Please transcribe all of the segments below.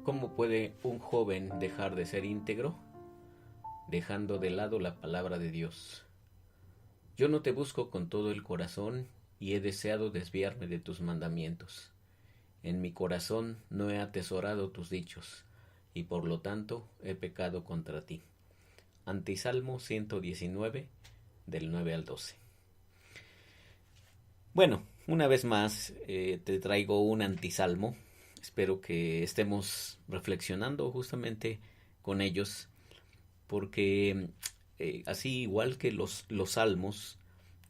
¿Cómo puede un joven dejar de ser íntegro? Dejando de lado la palabra de Dios. Yo no te busco con todo el corazón y he deseado desviarme de tus mandamientos. En mi corazón no he atesorado tus dichos, y por lo tanto he pecado contra ti. Antisalmo 119, del 9 al 12. Bueno, una vez más te traigo un antisalmo. Espero que estemos reflexionando justamente con ellos, porque así igual que los salmos,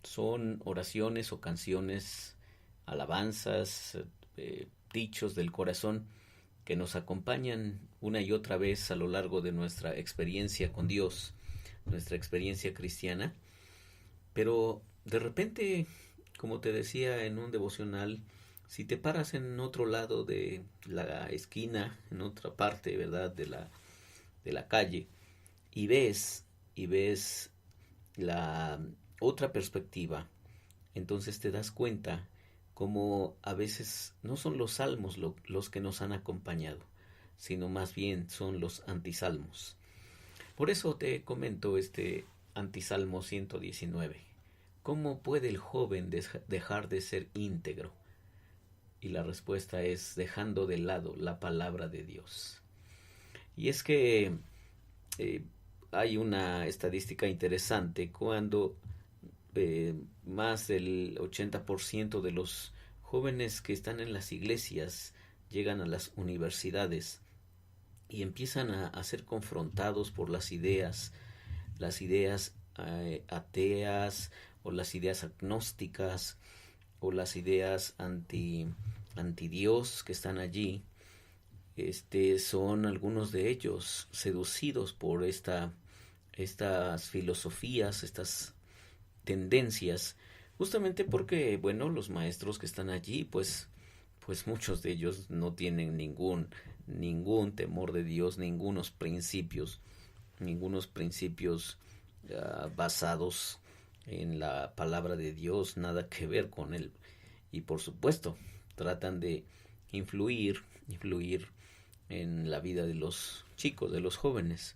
son oraciones o canciones, alabanzas, dichos del corazón que nos acompañan una y otra vez a lo largo de nuestra experiencia con Dios, nuestra experiencia cristiana. Pero de repente, como te decía en un devocional, si te paras en otro lado de la esquina, en otra parte, ¿verdad?, de la calle, y ves la otra perspectiva, entonces te das cuenta como a veces no son los salmos los que nos han acompañado, sino más bien son los antisalmos. Por eso te comento este antisalmo 119. ¿Cómo puede el joven dejar de ser íntegro? Y la respuesta es dejando de lado la palabra de Dios. Y es que eh, hay una estadística interesante cuando más del 80% de los jóvenes que están en las iglesias llegan a las universidades y empiezan a ser confrontados por las ideas ateas, o las ideas agnósticas, o las ideas anti Dios que están allí. Son algunos de ellos seducidos por estas filosofías, estas tendencias, justamente porque, bueno, los maestros que están allí, pues muchos de ellos no tienen ningún temor de Dios, ningunos principios basados en la palabra de Dios, nada que ver con él. Y por supuesto, tratan de influir en la vida de los chicos, de los jóvenes.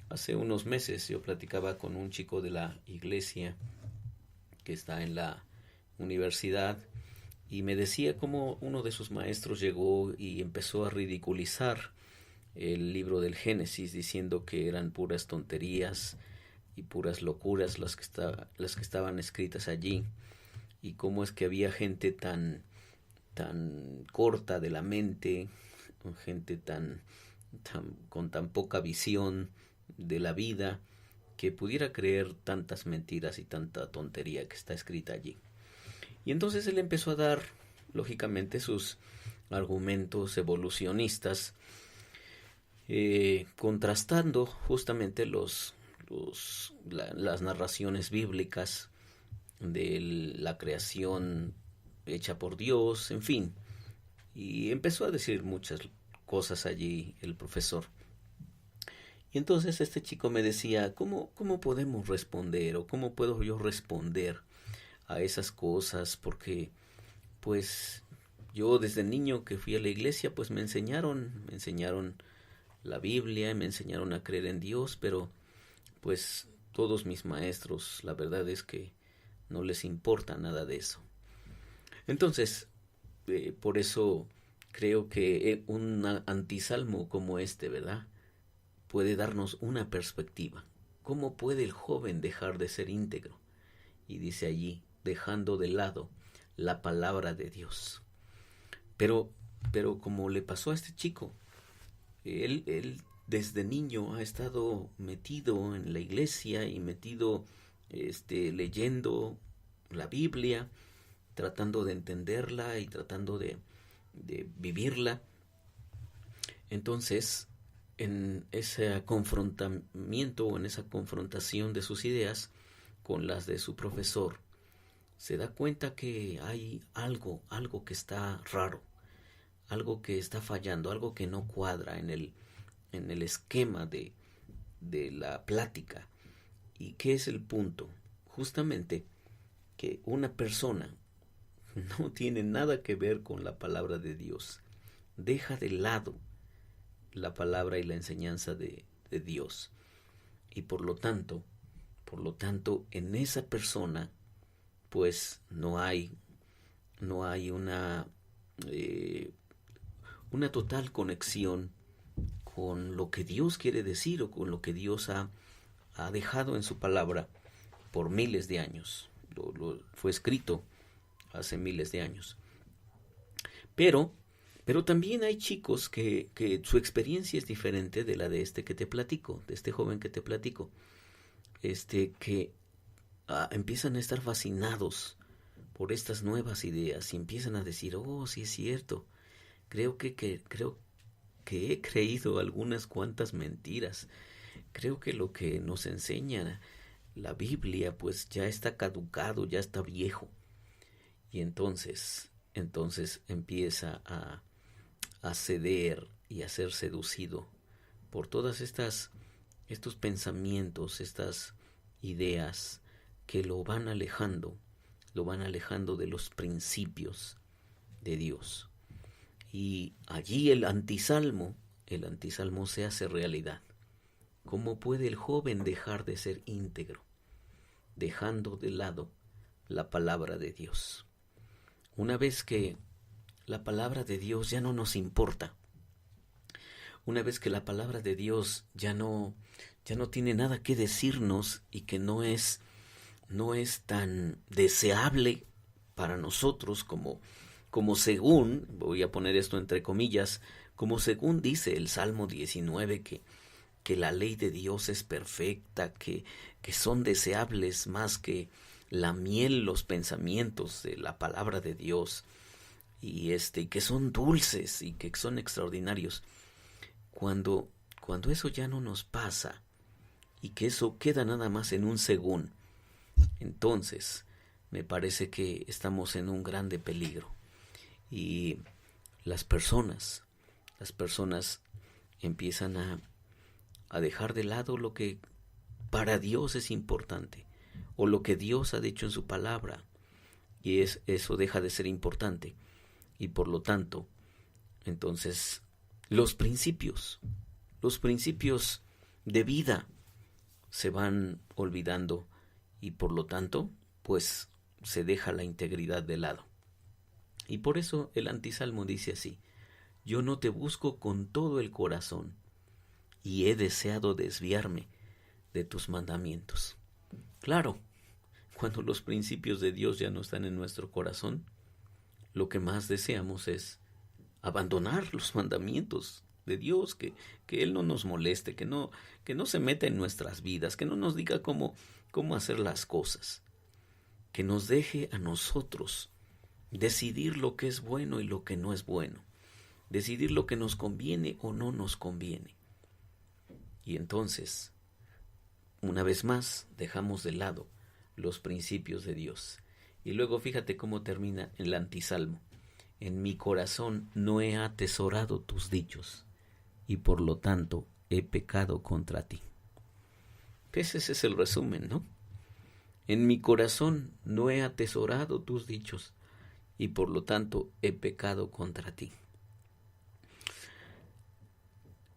Hace unos meses yo platicaba con un chico de la iglesia que está en la universidad y me decía cómo uno de sus maestros llegó y empezó a ridiculizar el libro del Génesis, diciendo que eran puras tonterías y puras locuras las que estaban escritas allí, y cómo es que había gente tan corta de la mente, gente con tan poca visión de la vida, que pudiera creer tantas mentiras y tanta tontería que está escrita allí. Y entonces él empezó a dar, lógicamente, sus argumentos evolucionistas, contrastando justamente las narraciones bíblicas de la creación hecha por Dios, en fin. Y empezó a decir muchas cosas allí el profesor. Y entonces este chico me decía, ¿cómo podemos responder, o cómo puedo yo responder a esas cosas? Porque pues yo desde niño que fui a la iglesia, pues me enseñaron la Biblia, me enseñaron a creer en Dios, pero pues todos mis maestros, la verdad es que no les importa nada de eso. Entonces, por eso creo que un antisalmo como este, ¿verdad?, puede darnos una perspectiva. ¿Cómo puede el joven dejar de ser íntegro? Y dice allí, dejando de lado la palabra de Dios. Pero como le pasó a este chico, él desde niño ha estado metido en la iglesia y metido leyendo la Biblia, tratando de entenderla y tratando de vivirla. Entonces, en ese confrontamiento o en esa confrontación de sus ideas con las de su profesor, se da cuenta que hay algo que está raro, algo que está fallando, algo que no cuadra en el esquema de la plática. ¿Y qué es el punto? Justamente que una persona no tiene nada que ver con la palabra de Dios, deja de lado la palabra y la enseñanza de Dios. Y por lo tanto, en esa persona, pues no hay una total conexión con lo que Dios quiere decir o con lo que Dios ha dejado en su palabra por miles de años. Fue escrito hace miles de años. Pero también hay chicos que su experiencia es diferente de la de este que te platico, de este joven que te platico. Que empiezan a estar fascinados por estas nuevas ideas y empiezan a decir, oh, sí es cierto, creo que he creído algunas cuantas mentiras. Creo que lo que nos enseña la Biblia pues ya está caducado, ya está viejo. Y entonces empieza a ceder y a ser seducido por todas estos pensamientos, estas ideas que lo van alejando de los principios de Dios. Y allí el antisalmo se hace realidad. ¿Cómo puede el joven dejar de ser íntegro, dejando de lado la palabra de Dios? Una vez que la palabra de Dios ya no nos importa, una vez que la palabra de Dios ya no tiene nada que decirnos y que no es tan deseable para nosotros como según, voy a poner esto entre comillas, como según dice el Salmo 19, que la ley de Dios es perfecta, que son deseables más que la miel los pensamientos de la palabra de Dios, y que son dulces y que son extraordinarios. Cuando eso ya no nos pasa y que eso queda nada más en un según, entonces me parece que estamos en un grande peligro. Y las personas empiezan a dejar de lado lo que para Dios es importante o lo que Dios ha dicho en su palabra, y eso deja de ser importante, y por lo tanto entonces los principios de vida se van olvidando, y por lo tanto pues se deja la integridad de lado. Y por eso el antisalmo dice así: yo no te busco con todo el corazón, y he deseado desviarme de tus mandamientos. Claro, cuando los principios de Dios ya no están en nuestro corazón, lo que más deseamos es abandonar los mandamientos de Dios, que Él no nos moleste, que no se meta en nuestras vidas, que no nos diga cómo hacer las cosas, que nos deje a nosotros decidir lo que es bueno y lo que no es bueno, decidir lo que nos conviene o no nos conviene. Y entonces, una vez más, dejamos de lado los principios de Dios. Y luego fíjate cómo termina el antisalmo: en mi corazón no he atesorado tus dichos, y por lo tanto he pecado contra ti. Ese es el resumen, ¿no? En mi corazón no he atesorado tus dichos, y por lo tanto he pecado contra ti.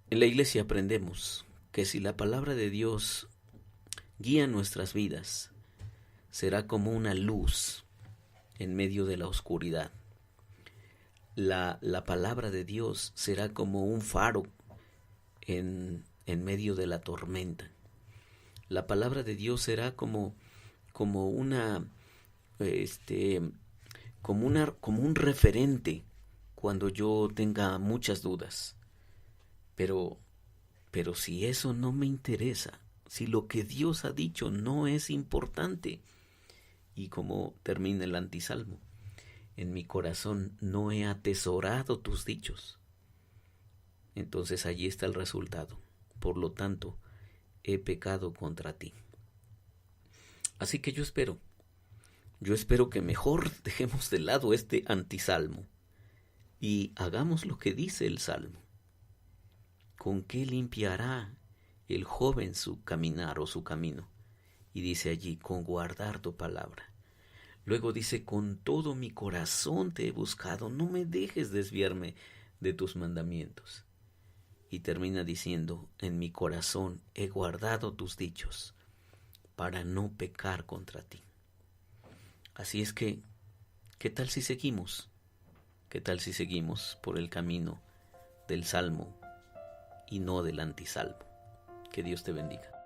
En la iglesia aprendemos que si la palabra de Dios guía nuestras vidas, será como una luz en medio de la oscuridad. La palabra de Dios será como un faro en medio de la tormenta. La palabra de Dios será como un referente cuando yo tenga muchas dudas. Pero si eso no me interesa, si lo que Dios ha dicho no es importante, y como termina el antisalmo: en mi corazón no he atesorado tus dichos, entonces allí está el resultado. Por lo tanto, he pecado contra ti. Así que yo espero que mejor dejemos de lado este antisalmo y hagamos lo que dice el salmo. ¿Con qué limpiará el joven su caminar o su camino? Y dice allí: con guardar tu palabra. Luego dice: con todo mi corazón te he buscado, no me dejes desviarme de tus mandamientos. y termina diciendo: en mi corazón he guardado tus dichos para no pecar contra ti. Así es que, ¿qué tal si seguimos? ¿Qué tal si seguimos por el camino del salmo y no del antisalmo? Que Dios te bendiga.